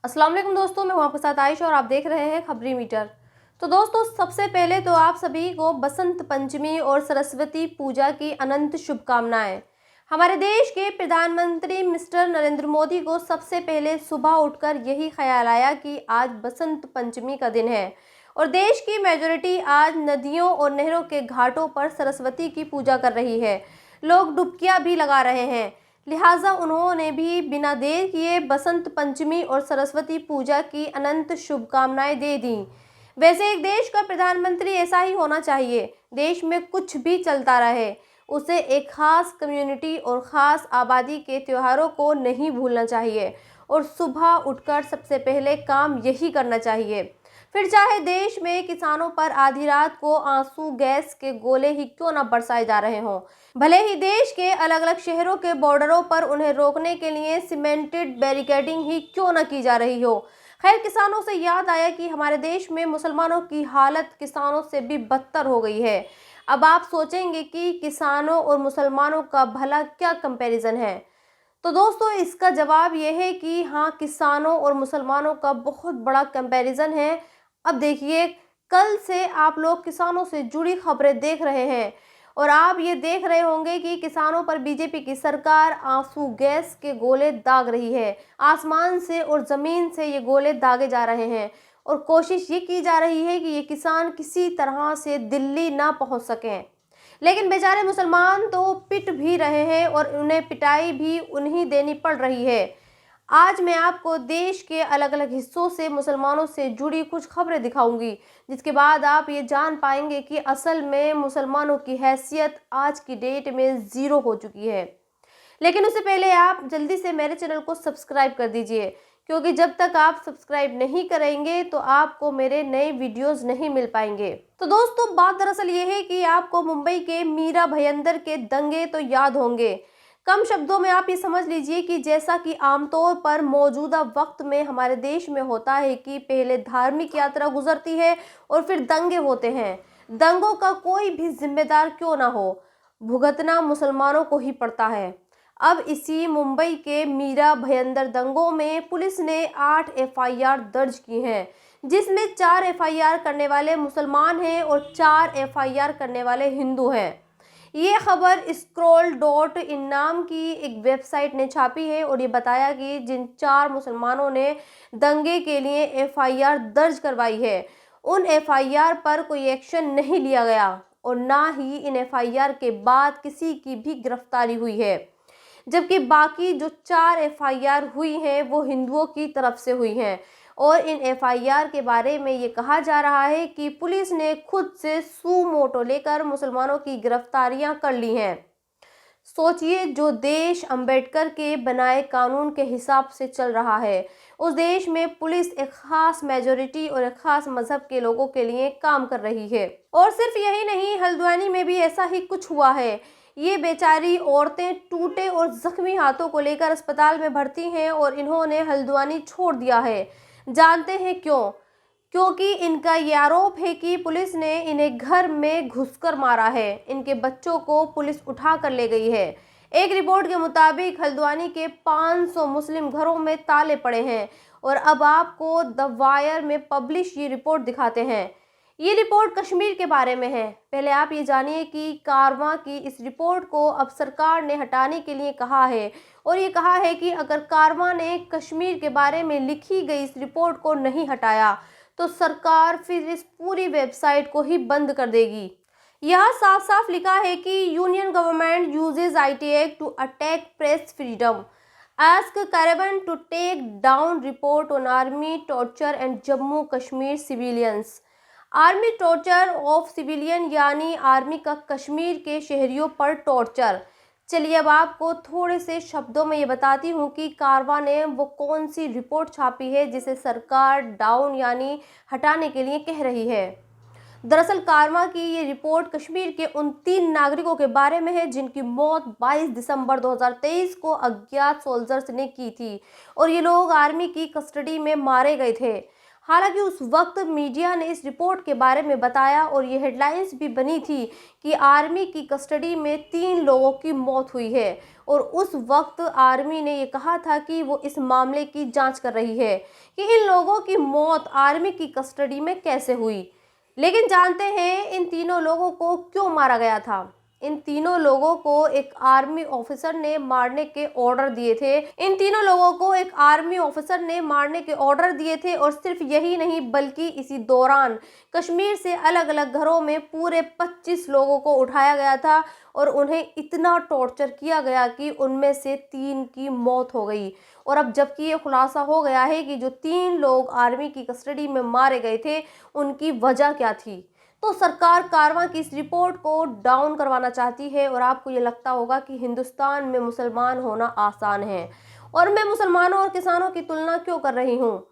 अस्सलाम वालेकुम दोस्तों, मैं हूं आपके साथ आयशा और आप देख रहे हैं खबरी मीटर। तो दोस्तों, सबसे पहले तो आप सभी को बसंत पंचमी और सरस्वती पूजा की अनंत शुभकामनाएं। हमारे देश के प्रधानमंत्री मिस्टर नरेंद्र मोदी को सबसे पहले सुबह उठकर यही ख्याल आया कि आज बसंत पंचमी का दिन है और देश की मेजोरिटी आज नदियों और नहरों के घाटों पर सरस्वती की पूजा कर रही है। लोग डुबकियां भी लगा रहे हैं। लिहाजा उन्होंने भी बिना देर किए बसंत पंचमी और सरस्वती पूजा की अनंत शुभकामनाएं दे दी। वैसे एक देश का प्रधानमंत्री ऐसा ही होना चाहिए। देश में कुछ भी चलता रहे, उसे एक खास कम्युनिटी और ख़ास आबादी के त्योहारों को नहीं भूलना चाहिए और सुबह उठकर सबसे पहले काम यही करना चाहिए। फिर चाहे देश में किसानों पर आधी रात को आंसू गैस के गोले ही क्यों न बरसाए जा रहे हों, भले ही देश के अलग अलग शहरों के बॉर्डरों पर उन्हें रोकने के लिए सीमेंटेड बैरिकेडिंग ही क्यों न की जा रही हो। खैर, किसानों से याद आया कि हमारे देश में मुसलमानों की हालत किसानों से भी बदतर हो गई है। अब आप सोचेंगे कि किसानों और मुसलमानों का भला क्या कंपैरिजन है। तो दोस्तों, इसका जवाब यह है कि हाँ, किसानों और मुसलमानों का बहुत बड़ा कंपैरिजन है। अब देखिए, कल से आप लोग किसानों से जुड़ी खबरें देख रहे हैं और आप ये देख रहे होंगे कि किसानों पर बीजेपी की सरकार आंसू गैस के गोले दाग रही है। आसमान से और ज़मीन से ये गोले दागे जा रहे हैं और कोशिश ये की जा रही है कि ये किसान किसी तरह से दिल्ली ना पहुंच सकें। लेकिन बेचारे मुसलमान तो पिट भी रहे हैं और उन्हें पिटाई भी उन्हीं देनी पड़ रही है। आज मैं आपको देश के अलग अलग हिस्सों से मुसलमानों से जुड़ी कुछ खबरें दिखाऊंगी, जिसके बाद आप ये जान पाएंगे कि असल में मुसलमानों की हैसियत आज की डेट में ज़ीरो हो चुकी है। लेकिन उससे पहले आप जल्दी से मेरे चैनल को सब्सक्राइब कर दीजिए, क्योंकि जब तक आप सब्सक्राइब नहीं करेंगे तो आपको मेरे नए वीडियोस नहीं मिल पाएंगे। तो दोस्तों, बात दरअसल ये है कि आपको मुंबई के मीरा भयंदर के दंगे तो याद होंगे। कम शब्दों में आप ये समझ लीजिए कि जैसा कि आमतौर पर मौजूदा वक्त में हमारे देश में होता है कि पहले धार्मिक यात्रा गुजरती है और फिर दंगे होते हैं। दंगों का कोई भी जिम्मेदार क्यों ना हो, भुगतना मुसलमानों को ही पड़ता है। अब इसी मुंबई के मीरा भयंदर दंगों में पुलिस ने 8 एफआईआर दर्ज की हैं, जिसमें 4 एफआईआर करने वाले मुसलमान हैं और 4 एफआईआर करने वाले हिंदू हैं। ये खबर scroll.in नाम की एक वेबसाइट ने छापी है और ये बताया कि जिन 4 मुसलमानों ने दंगे के लिए एफआईआर दर्ज करवाई है, उन एफआईआर पर कोई एक्शन नहीं लिया गया और ना ही इन एफआईआर के बाद किसी की भी गिरफ्तारी हुई है। जबकि बाकी जो 4 एफआईआर हुई हैं वो हिंदुओं की तरफ से हुई हैं और इन एफआईआर के बारे में ये कहा जा रहा है कि पुलिस ने खुद से सू मोटो लेकर मुसलमानों की गिरफ्तारियां कर ली हैं। सोचिए, जो देश अंबेडकर के बनाए कानून के हिसाब से चल रहा है, उस देश में पुलिस एक खास मेजोरिटी और एक खास मजहब के लोगों के लिए काम कर रही है। और सिर्फ यही नहीं, हल्द्वानी में भी ऐसा ही कुछ हुआ है। ये बेचारी औरतें टूटे और जख्मी हाथों को लेकर अस्पताल में भर्ती हैं और इन्होंने हल्द्वानी छोड़ दिया है। जानते हैं क्यों? क्योंकि इनका ये आरोप है कि पुलिस ने इन्हें घर में घुसकर मारा है। इनके बच्चों को पुलिस उठा कर ले गई है। एक रिपोर्ट के मुताबिक हल्द्वानी के 500 मुस्लिम घरों में ताले पड़े हैं और अब आपको द वायर में पब्लिश ये रिपोर्ट दिखाते हैं। ये रिपोर्ट कश्मीर के बारे में है। पहले आप ये जानिए कि कारवां की इस रिपोर्ट को अब सरकार ने हटाने के लिए कहा है और ये कहा है कि अगर कारवां ने कश्मीर के बारे में लिखी गई इस रिपोर्ट को नहीं हटाया तो सरकार फिर इस पूरी वेबसाइट को ही बंद कर देगी। यह साफ साफ लिखा है कि union government uses IT act to attack press freedom, ask Caravan to take down report on army torture and Jammu Kashmir civilians। Army torture of civilian यानी आर्मी का कश्मीर के शहरियों पर टॉर्चर। चलिए, अब आपको थोड़े से शब्दों में ये बताती हूँ कि कारवां ने वो कौन सी रिपोर्ट छापी है जिसे सरकार डाउन यानी हटाने के लिए कह रही है। दरअसल कारवां की ये रिपोर्ट कश्मीर के उन 3 नागरिकों के बारे में है जिनकी मौत 22 दिसंबर 2023 को अज्ञात सोल्जर्स ने की थी और ये लोग आर्मी की कस्टडी में मारे गए थे। हालांकि उस वक्त मीडिया ने इस रिपोर्ट के बारे में बताया और ये हेडलाइंस भी बनी थी कि आर्मी की कस्टडी में 3 लोगों की मौत हुई है और उस वक्त आर्मी ने ये कहा था कि वो इस मामले की जांच कर रही है कि इन लोगों की मौत आर्मी की कस्टडी में कैसे हुई। लेकिन जानते हैं इन तीनों लोगों को क्यों मारा गया था। इन तीनों लोगों को एक आर्मी ऑफिसर ने मारने के ऑर्डर दिए थे। इन तीनों लोगों को एक आर्मी ऑफिसर ने मारने के ऑर्डर दिए थे और सिर्फ यही नहीं बल्कि इसी दौरान कश्मीर से अलग अलग घरों में पूरे 25 लोगों को उठाया गया था और उन्हें इतना टॉर्चर किया गया कि उनमें से 3 की मौत हो गई। और अब जबकि ये खुलासा हो गया है कि जो 3 लोग आर्मी की कस्टडी में मारे गए थे उनकी वजह क्या थी, तो सरकार कारवां की इस रिपोर्ट को डाउन करवाना चाहती है। और आपको ये लगता होगा कि हिंदुस्तान में मुसलमान होना आसान है और मैं मुसलमानों और किसानों की तुलना क्यों कर रही हूँ।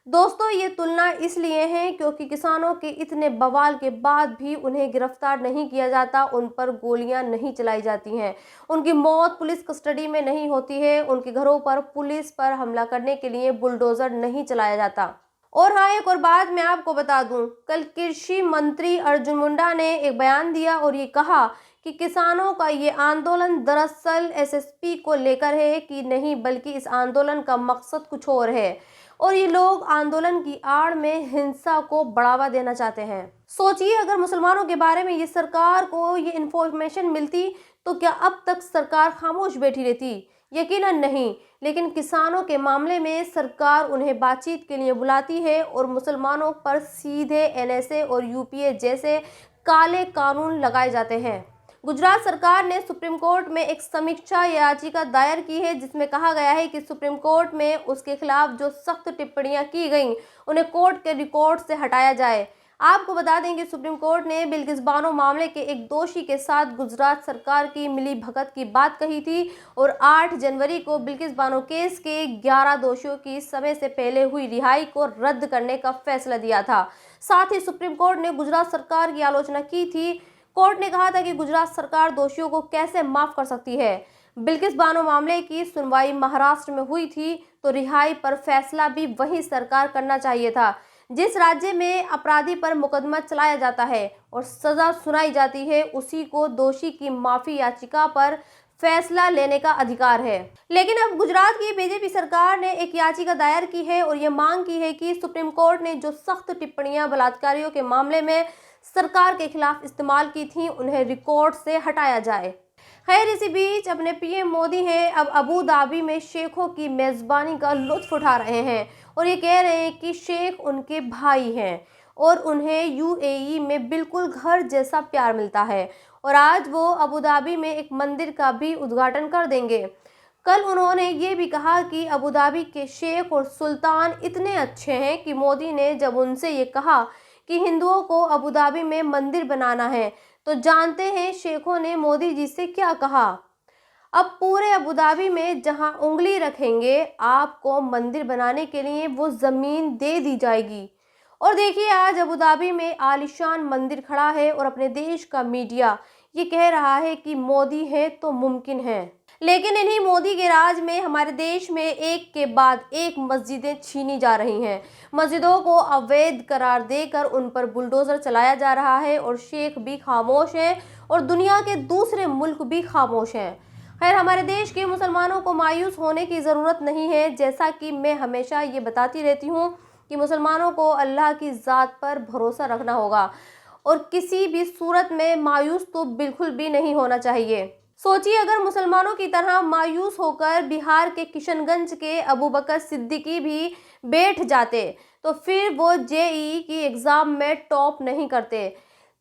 दोस्तों ये तुलना इसलिए है क्योंकि किसानों के इतने बवाल के बाद भी उन्हें गिरफ्तार नहीं किया जाता, उन पर गोलियां नहीं चलाई जाती हैं, उनकी मौत पुलिस कस्टडी में नहीं होती है, उनके घरों पर पुलिस पर हमला करने के लिए बुलडोजर नहीं चलाया जाता। और हाँ, एक और बात मैं आपको बता दूं, कल कृषि मंत्री अर्जुन मुंडा ने एक बयान दिया और ये कहा कि किसानों का ये आंदोलन दरअसल एसएसपी को लेकर है कि नहीं, बल्कि इस आंदोलन का मकसद कुछ और है और ये लोग आंदोलन की आड़ में हिंसा को बढ़ावा देना चाहते हैं। सोचिए अगर मुसलमानों के बारे में ये सरकार को ये इंफॉर्मेशन मिलती तो क्या अब तक सरकार खामोश बैठी रहती? यकीनन नहीं। लेकिन किसानों के मामले में सरकार उन्हें बातचीत के लिए बुलाती है और मुसलमानों पर सीधे एनएसए और यूपीए जैसे काले कानून लगाए जाते हैं। गुजरात सरकार ने सुप्रीम कोर्ट में एक समीक्षा याचिका दायर की है जिसमें कहा गया है कि सुप्रीम कोर्ट में उसके खिलाफ जो सख्त टिप्पणियां की गईं उन्हें कोर्ट के रिकॉर्ड से हटाया जाए। आपको बता दें कि सुप्रीम कोर्ट ने बिल्किस बानो मामले के एक दोषी के साथ गुजरात सरकार की मिली भगत की बात कही थी और 8 जनवरी को बिल्किस बानो केस के 11 दोषियों की समय से पहले हुई रिहाई को रद्द करने का फैसला दिया था। साथ ही सुप्रीम कोर्ट ने गुजरात सरकार की आलोचना की थी। कोर्ट ने कहा था कि गुजरात सरकार दोषियों को कैसे माफ कर सकती है। बिल्किस बानो मामले की सुनवाई महाराष्ट्र में हुई थी तो रिहाई पर फैसला भी वही सरकार करना चाहिए था जिस राज्य में अपराधी पर मुकदमा चलाया जाता है और सजा सुनाई जाती है, उसी को दोषी की माफी याचिका पर फैसला लेने का अधिकार है। लेकिन अब गुजरात की बीजेपी सरकार ने एक याचिका दायर की है और ये मांग की है कि सुप्रीम कोर्ट ने जो सख्त टिप्पणियां बलात्कारियों के मामले में सरकार के खिलाफ इस्तेमाल की थी उन्हें रिकॉर्ड से हटाया जाए। खैर, इसी बीच अपने पीएम मोदी हैं अब अबू धाबी में शेखों की मेजबानी का लुत्फ उठा रहे हैं और ये कह रहे हैं कि शेख उनके भाई हैं और उन्हें यूएई में बिल्कुल घर जैसा प्यार मिलता है और आज वो अबू धाबी में एक मंदिर का भी उद्घाटन कर देंगे। कल उन्होंने ये भी कहा कि अबू धाबी के शेख और सुल्तान इतने अच्छे हैं कि मोदी ने जब उनसे ये कहा कि हिंदुओं को अबू धाबी में मंदिर बनाना है तो जानते हैं शेखों ने मोदी जी से क्या कहा। अब पूरे अबू धाबी में जहां उंगली रखेंगे आपको मंदिर बनाने के लिए वो जमीन दे दी जाएगी। और देखिए आज अबू धाबी में आलीशान मंदिर खड़ा है और अपने देश का मीडिया ये कह रहा है कि मोदी है तो मुमकिन है। लेकिन इन्हीं मोदी के राज में हमारे देश में एक के बाद एक मस्जिदें छीनी जा रही हैं। मस्जिदों को अवैध करार देकर उन पर बुलडोजर चलाया जा रहा है और शेख भी खामोश हैं और दुनिया के दूसरे मुल्क भी खामोश हैं। खैर, हमारे देश के मुसलमानों को मायूस होने की ज़रूरत नहीं है। जैसा कि मैं हमेशा ये बताती रहती हूँ कि मुसलमानों को अल्लाह की ज़ात पर भरोसा रखना होगा और किसी भी सूरत में मायूस तो बिल्कुल भी नहीं होना चाहिए। सोचिए अगर मुसलमानों की तरह मायूस होकर बिहार के किशनगंज के अबू बकर सिद्दीकी भी बैठ जाते तो फिर वो जेईई की एग्ज़ाम में टॉप नहीं करते।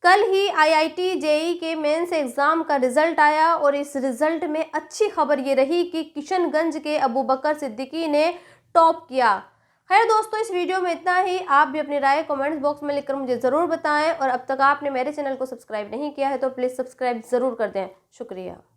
कल ही आईआईटी जेईई के मेंस एग्ज़ाम का रिजल्ट आया और इस रिजल्ट में अच्छी खबर ये रही कि किशनगंज के अबू बकर सिद्दीकी ने टॉप किया। खैर दोस्तों, इस वीडियो में इतना ही। आप भी अपनी राय कमेंट्स बॉक्स में लिखकर मुझे ज़रूर बताएं और अब तक आपने मेरे चैनल को सब्सक्राइब नहीं किया है तो प्लीज़ सब्सक्राइब ज़रूर कर दें। शुक्रिया।